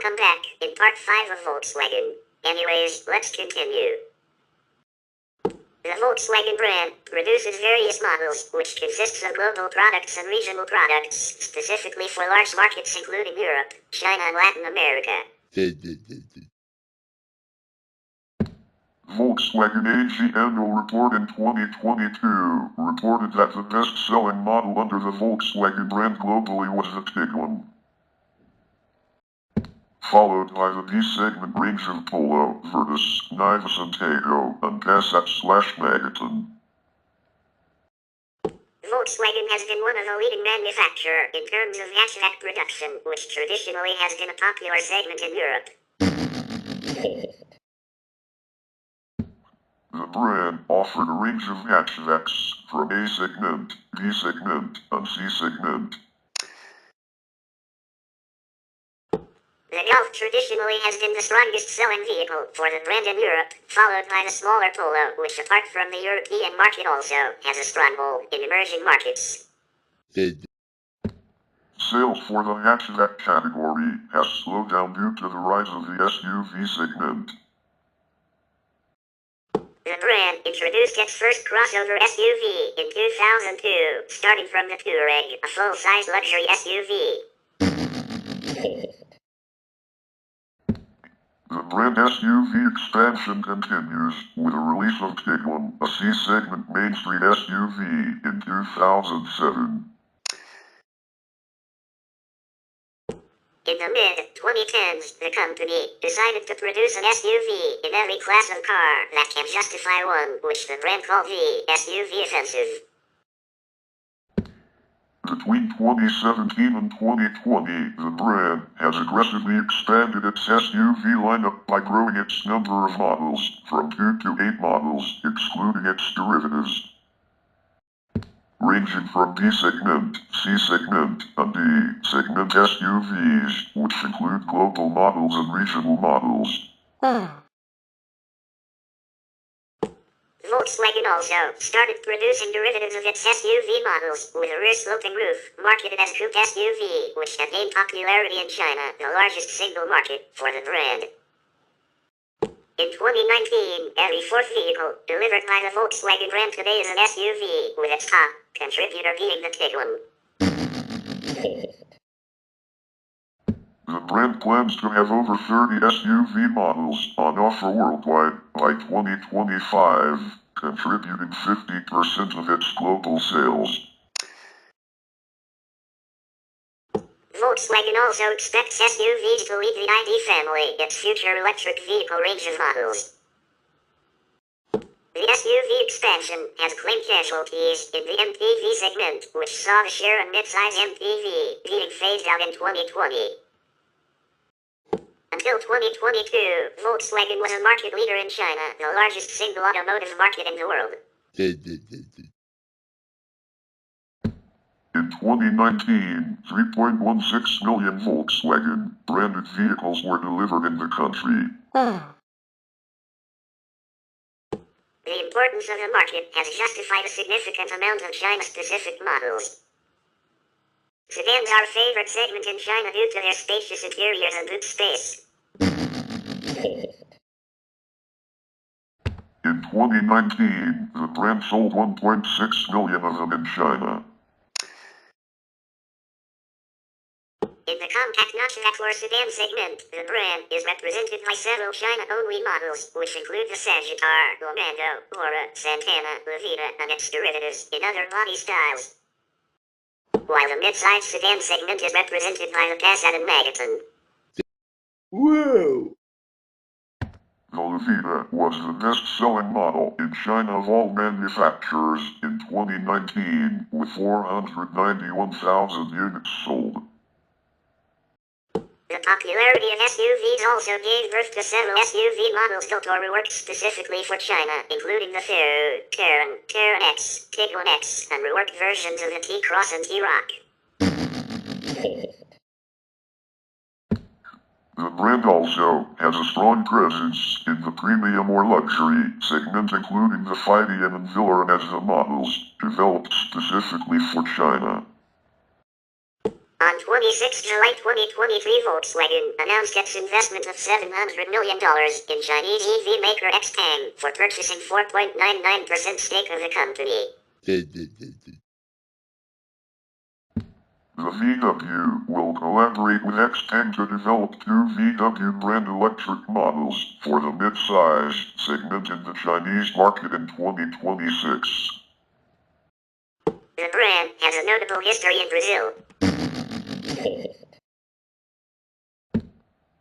Welcome back, in part 5 of Volkswagen. Anyways, let's continue. The Volkswagen brand produces various models, which consists of global products and regional products, specifically for large markets including Europe, China and Latin America. Volkswagen AG annual report in 2022 reported that the best-selling model under the Volkswagen brand globally was the TaBNWNE, followed by the B-segment range of Polo, Virtus, Nivus and Tego, and Passat/Megaton. Volkswagen has been one of the leading manufacturers in terms of hatchback production, which traditionally has been a popular segment in Europe. The brand offered a range of hatchbacks from A segment, B segment, and C segment. The Golf traditionally has been the strongest selling vehicle for the brand in Europe, followed by the smaller Polo, which apart from the European market also has a stronghold in emerging markets. Sales for the hatchback category has slowed down due to the rise of the SUV segment. The brand introduced its first crossover SUV in 2002, starting from the Touareg, a full-size luxury SUV. The brand SUV expansion continues with the release of TaBNWNE, a C-segment Main Street SUV, in 2007. In the mid-2010s, the company decided to produce an SUV in every class of car that can justify one, which the brand called the SUV offensive. Between 2017 and 2020, the brand has aggressively expanded its SUV lineup by growing its number of models from 2 to 8 models, excluding its derivatives, ranging from B segment, C segment, and D segment SUVs, which include global models and regional models. Volkswagen also started producing derivatives of its SUV models with a rear-sloping roof, marketed as Coupe SUV, which have gained popularity in China, the largest single market for the brand. In 2019, every fourth vehicle delivered by the Volkswagen brand today is an SUV, with its top contributor being the TaBNWNE. The brand plans to have over 30 SUV models on offer worldwide by 2025, contributing 50% of its global sales. Volkswagen also expects SUVs to lead the ID family, its future electric vehicle range of models. The SUV expansion has claimed casualties in the MPV segment, which saw the share of mid-size MPV being phased out in 2020. Until 2022, Volkswagen was a market leader in China, the largest single automotive market in the world. In 2019, 3.16 million Volkswagen branded vehicles were delivered in the country. The importance of the market has justified a significant amount of China-specific models. Sedans are a favorite segment in China due to their spacious interiors and boot space. In 2019, the brand sold 1.6 million of them in China. In the compact notchback or sedan segment, the brand is represented by several China-only models, which include the Sagittar, Lomando, Aura, Santana, Levita, and its derivatives in other body styles. While the mid-size sedan segment is represented by the Passat and Megaton. Whoa! The Levita was the best-selling model in China of all manufacturers in 2019, with 491,000 units sold. The popularity of SUVs also gave birth to several SUV models built or reworked specifically for China, including the Thero, Terran, Terran X, TaBNWNE X, and reworked versions of the T-Cross and T-Roc. The brand also has a strong presence in the premium or luxury segment, including the Fidian and Villain as the models developed specifically for China. On 26 July 2023, Volkswagen announced its investment of $700 million in Chinese EV maker XPeng for purchasing 4.99% stake of the company. The VW will collaborate with XPeng to develop two VW brand electric models for the mid-size segment in the Chinese market in 2026. The brand has a notable history in Brazil.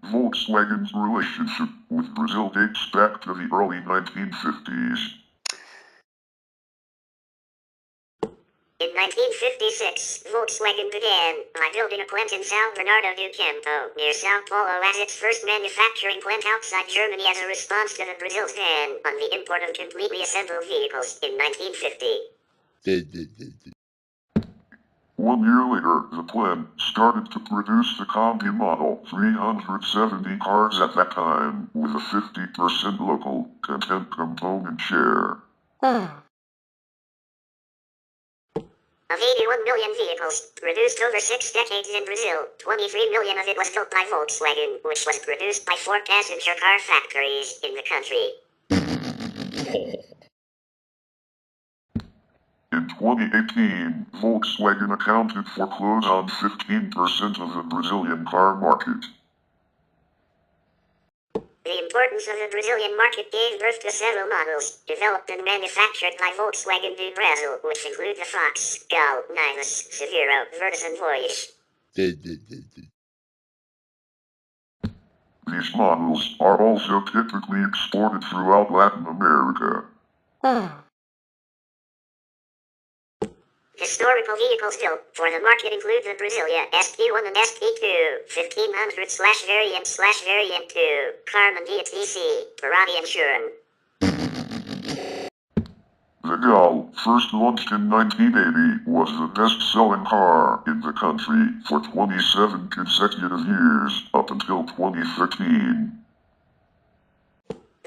Volkswagen's relationship with Brazil dates back to the early 1950s. In 1956, Volkswagen began by building a plant in São Bernardo do Campo, near São Paulo, as its first manufacturing plant outside Germany as a response to the Brazil's ban on the import of completely assembled vehicles in 1950. 1 year later, the plant started to produce the Combi Model 370 cars at that time, with a 50% local content component share. Of 81 million vehicles produced over 6 decades in Brazil, 23 million of it was built by Volkswagen, which was produced by 4 passenger car factories in the country. In 2018, Volkswagen accounted for close on 15% of the Brazilian car market. The importance of the Brazilian market gave birth to several models, developed and manufactured by Volkswagen do Brasil, which include the Fox, Gol, Nivus, Severo, Virtus and Voyage. These models are also typically exported throughout Latin America. Historical vehicles built for the market include the Brasilia SP1 and SP2, 1500/variant/variant 2, Carmen DTC, Ferrari and Schuren. The Gol, first launched in 1980, was the best-selling car in the country for 27 consecutive years, up until 2013.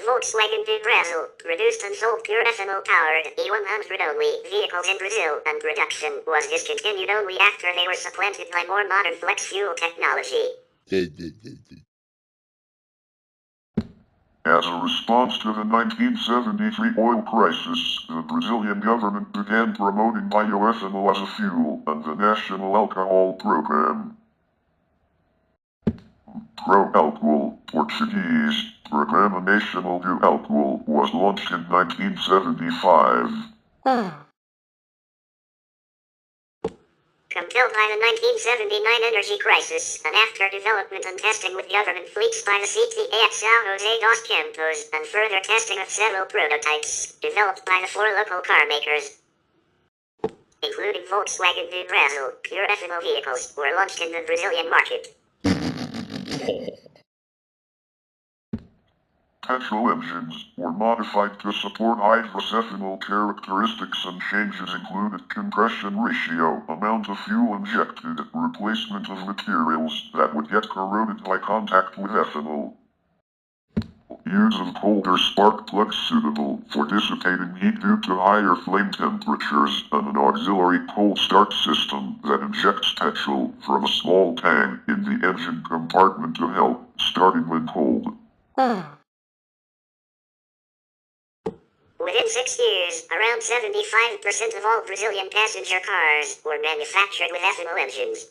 Volkswagen do Brasil produced and sold pure ethanol-powered E100 only vehicles in Brazil, and production was discontinued only after they were supplanted by more modern flex-fuel technology. As a response to the 1973 oil crisis, the Brazilian government began promoting bioethanol as a fuel and the National Alcohol Program. Pro-Álcool, Portuguese, Programa Nacional do Álcool, was launched in 1975. Compelled by the 1979 energy crisis, and after development and testing with government fleets by the CTA at São José dos Campos, and further testing of several prototypes, developed by the 4 local car makers, including Volkswagen do Brasil, pure ethanol vehicles were launched in the Brazilian market. Petrol engines were modified to support hydrous ethanol characteristics, and changes included compression ratio, amount of fuel injected, replacement of materials that would get corroded by contact with ethanol, use of colder spark plugs suitable for dissipating heat due to higher flame temperatures, and an auxiliary cold start system that injects petrol from a small tank in the engine compartment to help starting when cold. Within 6 years, around 75% of all Brazilian passenger cars were manufactured with ethanol engines.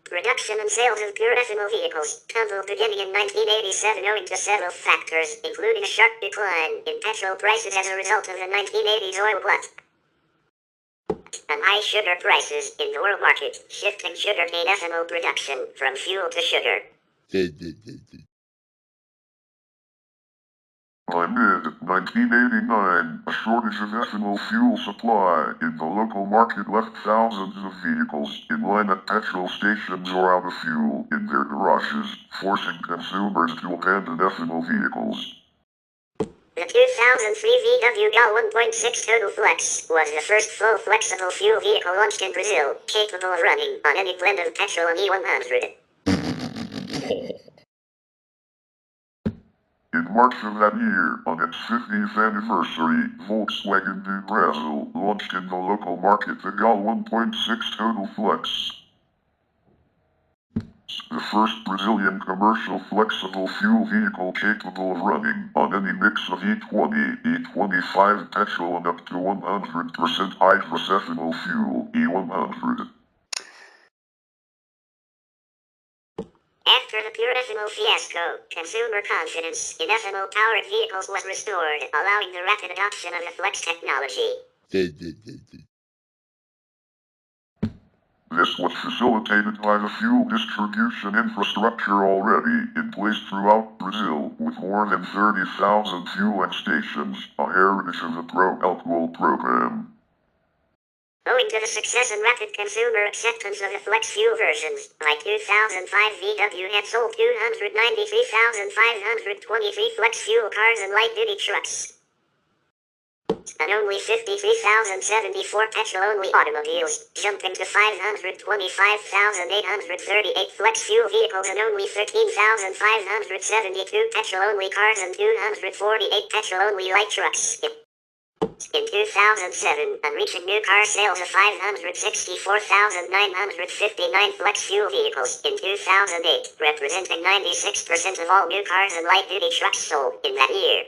Production and sales of pure ethanol vehicles tumbled beginning in 1987 owing to several factors, including a sharp decline in petrol prices as a result of the 1980s oil glut, and high sugar prices in the world market, shifting sugarcane ethanol production from fuel to sugar. By mid-1989, a shortage of ethanol fuel supply in the local market left thousands of vehicles in line at petrol stations or out of fuel in their garages, forcing consumers to abandon ethanol vehicles. The 2003 VW Gol 1.6 Total Flex was the first full flexible fuel vehicle launched in Brazil, capable of running on any blend of petrol and E100. In March of that year, on its 50th anniversary, Volkswagen do Brasil launched in the local market the Gal 1.6 Total Flex. The first Brazilian commercial flexible fuel vehicle capable of running on any mix of E20, E25 petrol and up to 100% hydroethanol fuel, E100. After the pure ethanol fiasco, consumer confidence in ethanol-powered vehicles was restored, allowing the rapid adoption of the flex technology. This was facilitated by the fuel distribution infrastructure already in place throughout Brazil, with more than 30,000 fueling stations, a heritage of the pro-alcohol program. Owing to the success and rapid consumer acceptance of the flex fuel versions, by 2005 VW had sold 293,523 flex fuel cars and light-duty trucks, and only 53,074 petrol-only automobiles, jumping to 525,838 flex fuel vehicles and only 13,572 petrol-only cars and 248 petrol-only light trucks. In 2007, and reaching new car sales of 564,959 flex fuel vehicles in 2008, representing 96% of all new cars and light-duty trucks sold in that year.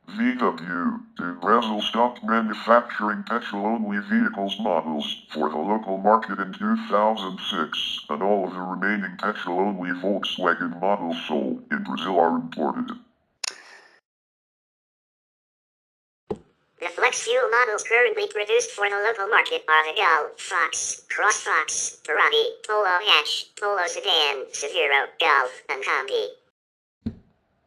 VW do Brasil stopped manufacturing petrol-only vehicles models for the local market in 2006, and all of the remaining petrol-only Volkswagen models sold in Brazil are imported. The flex fuel models currently produced for the local market are the Gal, Fox, Cross Fox, Ferrari, Polo Hatch, Polo Sedan, Severo, Golf, and Combi.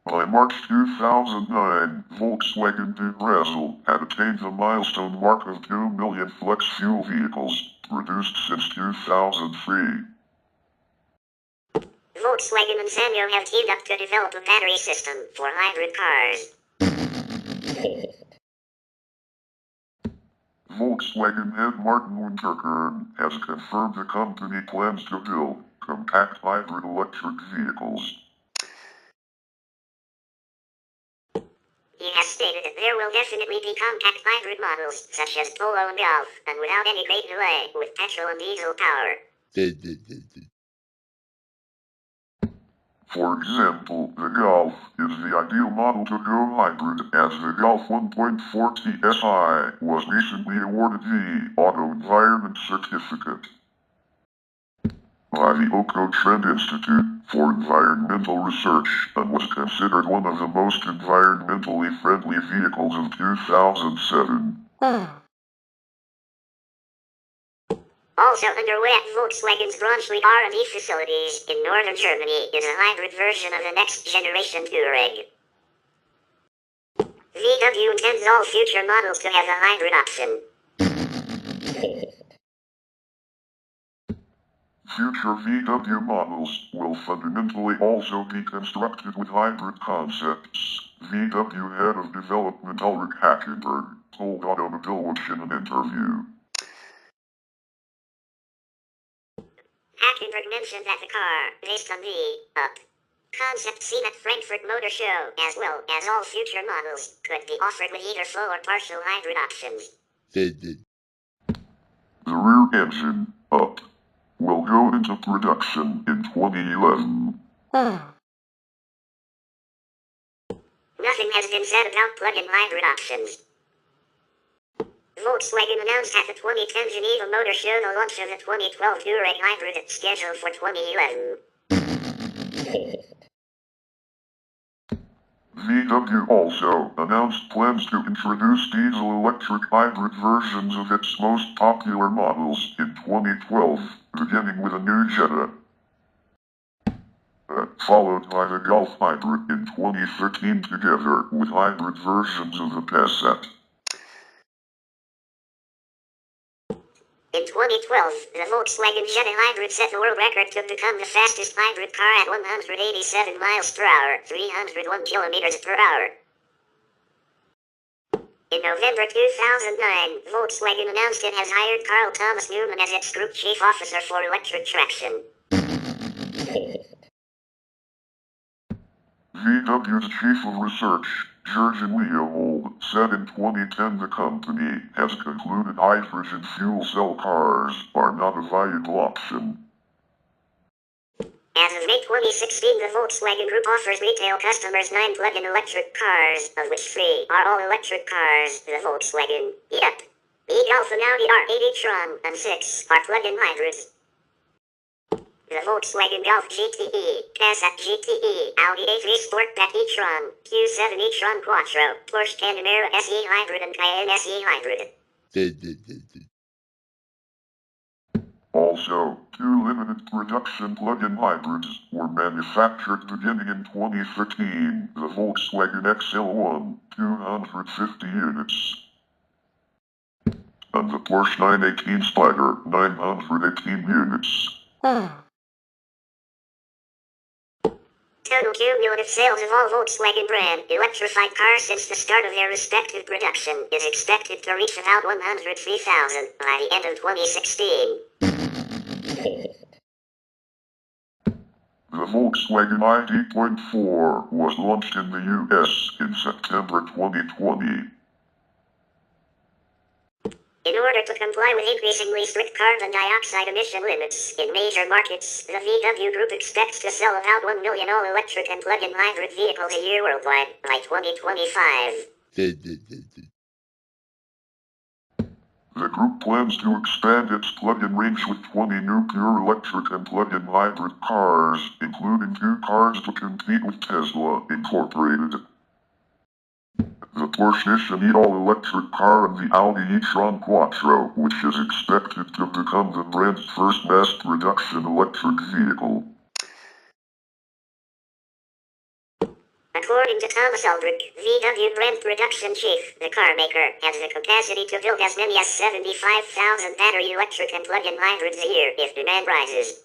By March 2009, Volkswagen do Brasil had attained the milestone mark of 2 million flex fuel vehicles produced since 2003. Volkswagen and Sanyo have teamed up to develop a battery system for hybrid cars. Volkswagen head Martin Winterkern has confirmed the company plans to build compact hybrid electric vehicles. He has stated that there will definitely be compact hybrid models, such as Polo and Golf, and without any great delay, with petrol and diesel power. For example, the Golf is the ideal model to go hybrid, as the Golf 1.40 SI was recently awarded the Auto Environment Certificate by the Oco Trend Institute for Environmental Research, and was considered one of the most environmentally friendly vehicles of 2007. Also underway at Volkswagen's Braunschweig R&D facilities in northern Germany is a hybrid version of the next generation Touareg. VW intends all future models to have a hybrid option. Future VW models will fundamentally also be constructed with hybrid concepts, VW head of development Ulrich Hackenberg told Automobilwatch in an interview. Hackenberg mentioned that the car, based on the concept seen at Frankfurt Motor Show, as well as all future models, could be offered with either full or partial hybrid options. The rear engine, up, will go into production in 2011. Nothing has been said about plug-in hybrid options. Volkswagen announced at the 2010 Geneva Motor Show the launch of the 2012 Touareg hybrid scheduled for 2011. VW also announced plans to introduce diesel-electric hybrid versions of its most popular models in 2012, beginning with a new Jetta, followed by the Golf hybrid in 2013 together with hybrid versions of the Passat. In 2012, the Volkswagen Jetta hybrid set the world record to become the fastest hybrid car at 187 miles per hour, 301 kilometers per hour. In November 2009, Volkswagen announced it has hired Carl Thomas Newman as its group chief officer for electric traction. VW's chief of research, Jurgen Leopold, said in 2010 the company has concluded hydrogen fuel cell cars are not a viable option. As of May 2016, the Volkswagen Group offers retail customers 9 plug-in electric cars, of which 3 are all-electric cars. The Volkswagen, e-Golf and Audi R8 e-tron, and 6 are plug-in hybrids. The Volkswagen Golf GTE, Passat GTE, Audi A3 Sportback e-tron, Q7 e-tron Quattro, Porsche Panamera SE Hybrid and Cayenne SE Hybrid. Also, 2 limited production plug-in hybrids were manufactured beginning in 2013, the Volkswagen XL1, 250 units, and the Porsche 918 Spider, 918 units. Total cumulative sales of all Volkswagen brand electrified cars since the start of their respective production is expected to reach about 103,000 by the end of 2016. The Volkswagen ID.4 was launched in the US in September 2020. In order to comply with increasingly strict carbon dioxide emission limits in major markets, the VW Group expects to sell about 1 million all-electric and plug-in hybrid vehicles a year worldwide by 2025. The group plans to expand its plug-in range with 20 new pure electric and plug-in hybrid cars, including 2 cars to compete with Tesla Incorporated, the Porsche Mission all-electric car, and the Audi e-tron Quattro, which is expected to become the brand's first mass-production electric vehicle. According to Thomas Ulbrich, VW brand production chief, the car maker has the capacity to build as many as 75,000 battery electric and plug-in hybrids a year if demand rises.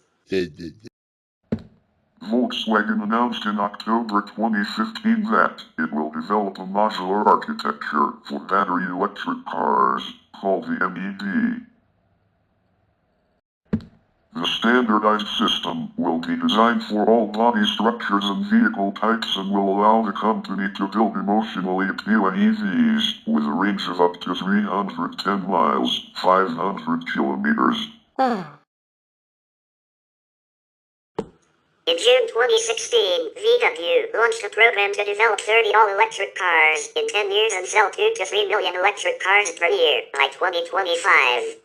Volkswagen announced in October 2015 that it will develop a modular architecture for battery electric cars, called the MEB. The standardized system will be designed for all body structures and vehicle types and will allow the company to build emotionally appealing EVs with a range of up to 310 miles, 500 kilometers. In June 2016, VW launched a program to develop 30 all-electric cars in 10 years and sell 2 to 3 million electric cars per year by 2025.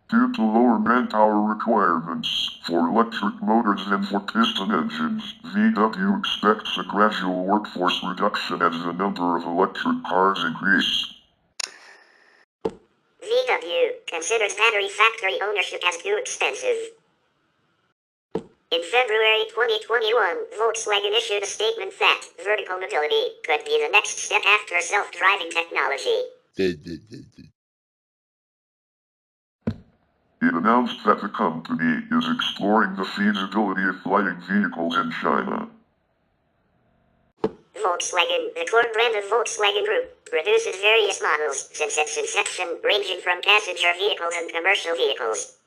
Due to lower manpower requirements for electric motors than for piston engines, VW expects a gradual workforce reduction as the number of electric cars increase. VW considers battery factory ownership as too expensive. In February 2021, Volkswagen issued a statement that vertical mobility could be the next step after self-driving technology. It announced that the company is exploring the feasibility of flying vehicles in China. Volkswagen, the core brand of Volkswagen Group, produces various models since its inception, ranging from passenger vehicles and commercial vehicles.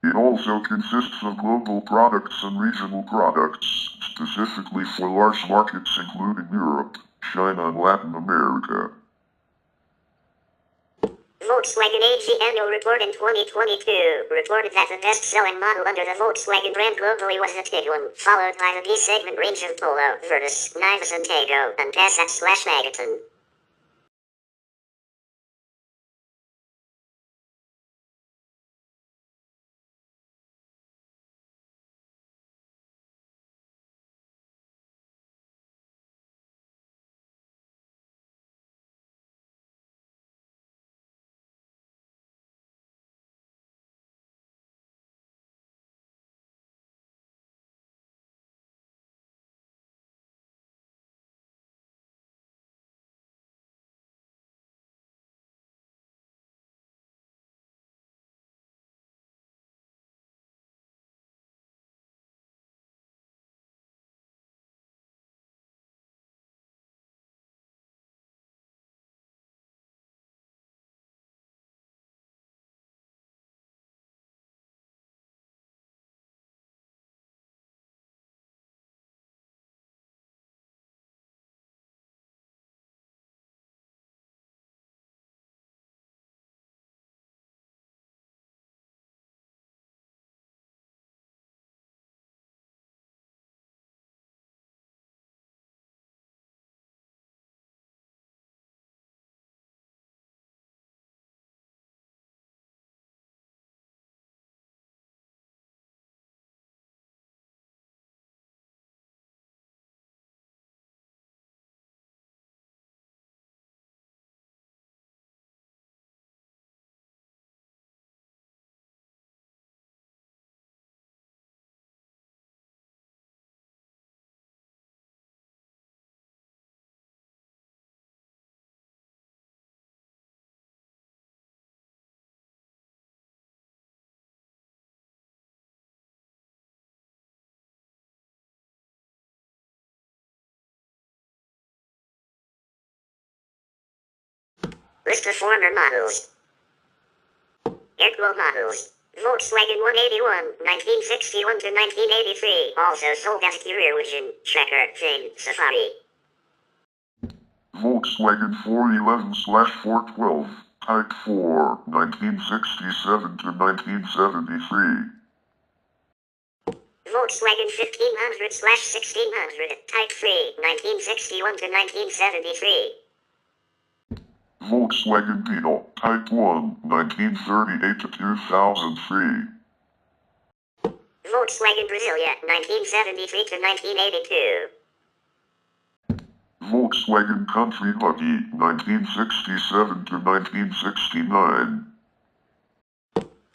It also consists of global products and regional products, specifically for large markets including Europe, China, and Latin America. Volkswagen AG annual report in 2022 reported that the best-selling model under the Volkswagen brand globally was the Tiguan, followed by the B-segment range of Polo, Virtus, Nivus and Tego, and Passat/Megaton. List of former models. Airquote models. Volkswagen 181, 1961 to 1983, also sold as rear vision, Checker, Fame, Safari. Volkswagen 411/412, Type 4, 1967 to 1973. Volkswagen 1500/1600, Type 3, 1961 to 1973. Volkswagen Beetle, Type 1, 1938 to 2003. Volkswagen Brasilia, 1973 to 1982. Volkswagen Country Buggy, 1967 to 1969.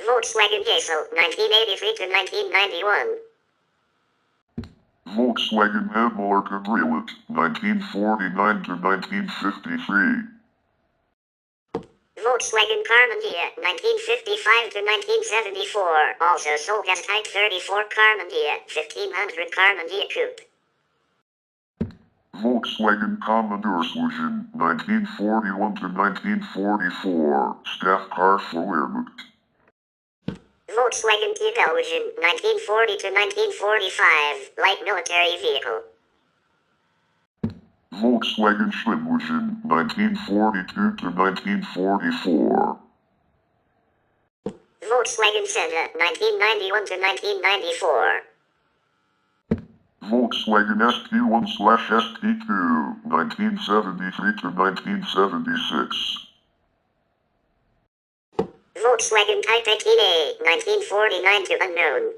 Volkswagen Diesel, 1983 to 1991. Volkswagen Admiral Cabriolet, 1949 to 1953. Volkswagen Carmandia, 1955 to 1974, also sold as Type 34 Carmandia, 1500 Carmandia Coupe. Volkswagen Commodore Solution, 1941 to 1944, staff car for Wehrmacht. Volkswagen TaBNWNE, 1940 to 1945, light military vehicle. Volkswagen Schwimmuschen, 1942 to 1944. Volkswagen Senda, 1991 to 1994. Volkswagen ST1/ST2, 1973 to 1976. Volkswagen Type 18A, 1949 to unknown.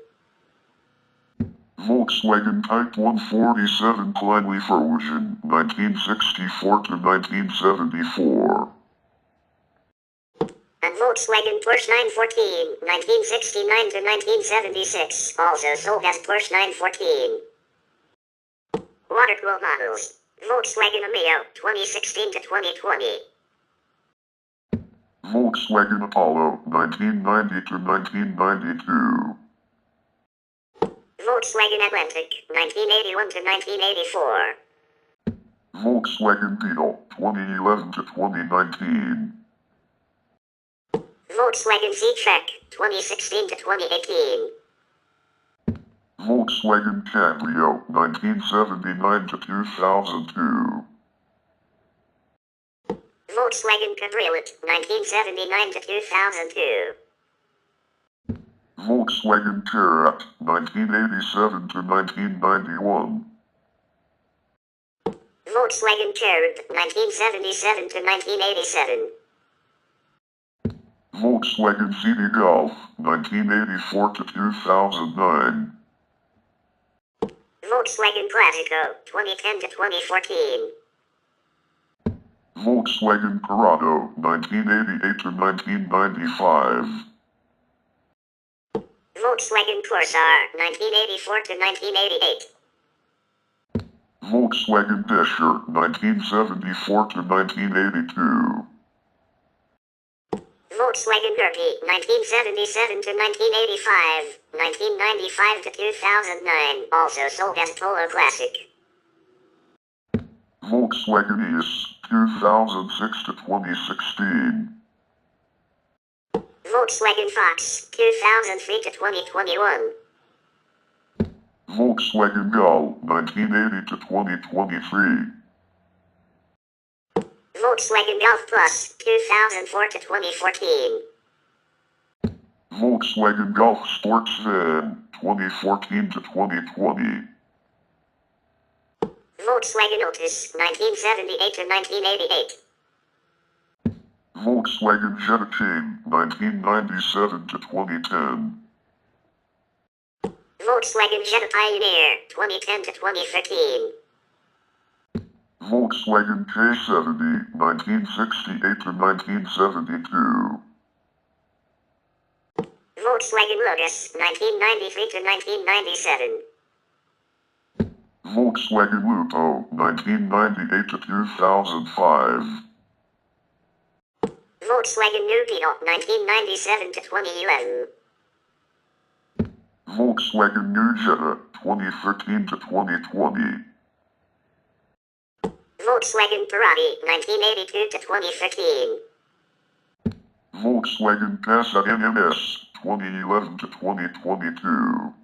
Volkswagen Type 147 Kleinly Version, 1964 to 1974. And Volkswagen Porsche 914, 1969 to 1976, also sold as Porsche 914. Watercooled models. Volkswagen Ameo, 2016 to 2020. Volkswagen Apollo, 1990 to 1992. Volkswagen Atlantic, 1981 to 1984. Volkswagen Beetle, 2011 to 2019. Volkswagen C-Trek, 2016 to 2018. Volkswagen Cabrio, 1979 to 2002. Volkswagen Cabriolet, 1979 to 2002. Volkswagen Touareg, 1987 to 1991. Volkswagen Cherub, 1977 to 1987. Volkswagen CD Golf, 1984 to 2009. Volkswagen Classico, 2010 to 2014. Volkswagen Corrado, 1988 to 1995. Volkswagen Corsair, 1984 to 1988. Volkswagen Disher, 1974 to 1982. Volkswagen Gertie, 1977 to 1985, 1995 to 2009, also sold as Polo Classic. Volkswagen ES, 2006 to 2016. Volkswagen Fox, 2003 to 2021. Volkswagen Gull, 1980 to 2023. Volkswagen Golf Plus, 2004 to 2014. Volkswagen Golf Sports Van, 2014 to 2020. Volkswagen Altis, 1978 to 1988. Volkswagen Jetta King, 1997 to 2010. Volkswagen Jetta Pioneer, 2010 to 2013. Volkswagen K70, 1968 to 1972. Volkswagen Lotus, 1993 to 1997. Volkswagen Lupo, 1998 to 2005. Volkswagen New Beetle, 1997 to 2011. Volkswagen New Jetta, 2013 to 2020. Volkswagen Parati, 1982 to 2013. Volkswagen Passat NMS 2011 to 2022.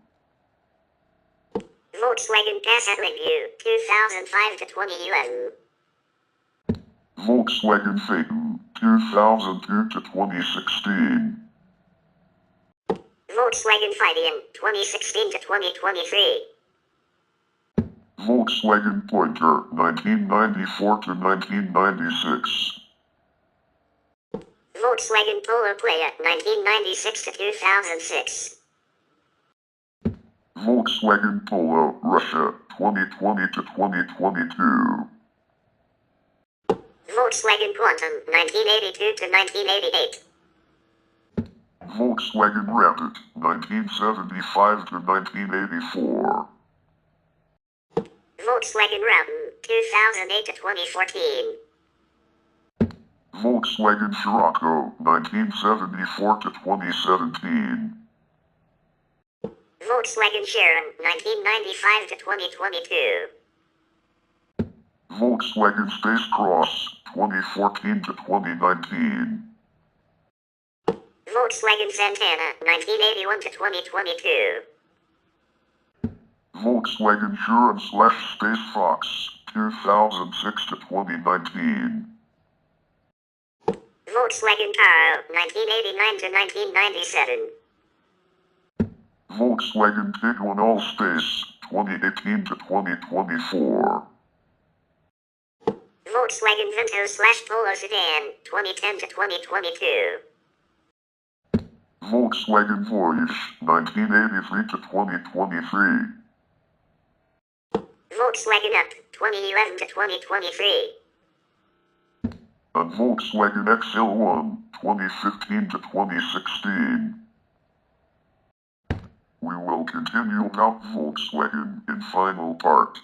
Volkswagen Passat Review 2005 to 2011. Volkswagen Phaeton 2002 to 2016. Volkswagen Fidian 2016 to 2023. Volkswagen Pointer 1994 to 1996. Volkswagen Polo Playa 1996 to 2006. Volkswagen Polo Russia 2020 to 2022. Volkswagen Quantum 1982 to 1988. Volkswagen Rapid 1975 to 1984. Volkswagen Routan 2008 to 2014. Volkswagen Scirocco 1974 to 2017. Volkswagen Sharon 1995 to 2022. Volkswagen Space Cross 2014 to 2019. Volkswagen Santana 1981 to 2022. Volkswagen Touran/Space Fox 2006 to 2019. Volkswagen Taro 1989 to 1997. Volkswagen Tiguan All-Space 2018 to 2024. Volkswagen Vento/Polo Sedan 2010 to 2022. Volkswagen Voyage 1983 to 2023. Volkswagen Up 2011 to 2023. And Volkswagen XL1 2015 to 2016. We will continue about Volkswagen in final part,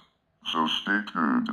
so stay tuned.